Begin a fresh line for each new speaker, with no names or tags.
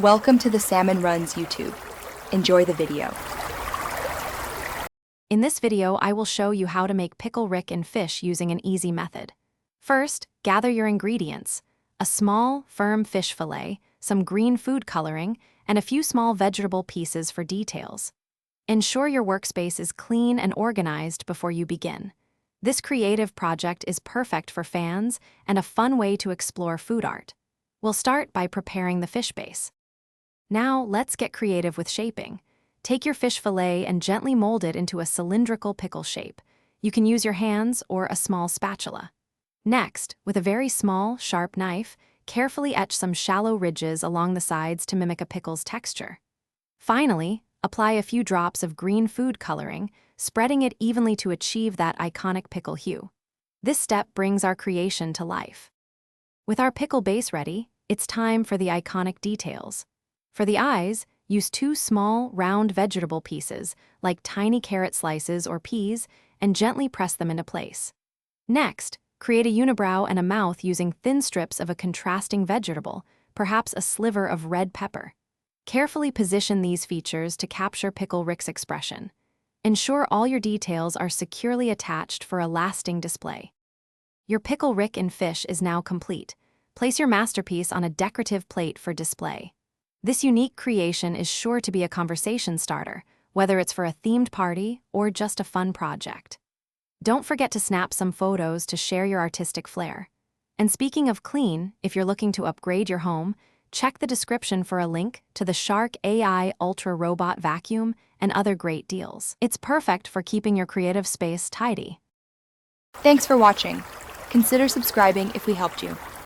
Welcome to the Salmon Runs YouTube. Enjoy the video.
In this video, I will show you how to make Pickle Rick in fish using an easy method. First, gather your ingredients: a small, firm fish fillet, some green food coloring, and a few small vegetable pieces for details. Ensure your workspace is clean and organized before you begin. This creative project is perfect for fans and a fun way to explore food art. We'll start by preparing the fish base. Now, let's get creative with shaping. Take your fish fillet and gently mold it into a cylindrical pickle shape. You can use your hands or a small spatula. Next, with a very small, sharp knife, carefully etch some shallow ridges along the sides to mimic a pickle's texture. Finally, apply a few drops of green food coloring, spreading it evenly to achieve that iconic pickle hue. This step brings our creation to life. With our pickle base ready, it's time for the iconic details. For the eyes, use 2 small, round vegetable pieces, like tiny carrot slices or peas, and gently press them into place. Next, create a unibrow and a mouth using thin strips of a contrasting vegetable, perhaps a sliver of red pepper. Carefully position these features to capture Pickle Rick's expression. Ensure all your details are securely attached for a lasting display. Your Pickle Rick in fish is now complete. Place your masterpiece on a decorative plate for display. This unique creation is sure to be a conversation starter, whether it's for a themed party or just a fun project. Don't forget to snap some photos to share your artistic flair. And speaking of clean, if you're looking to upgrade your home, check the description for a link to the Shark AI Ultra Robot Vacuum and other great deals. It's perfect for keeping your creative space tidy.
Thanks for watching. Consider subscribing if we helped you.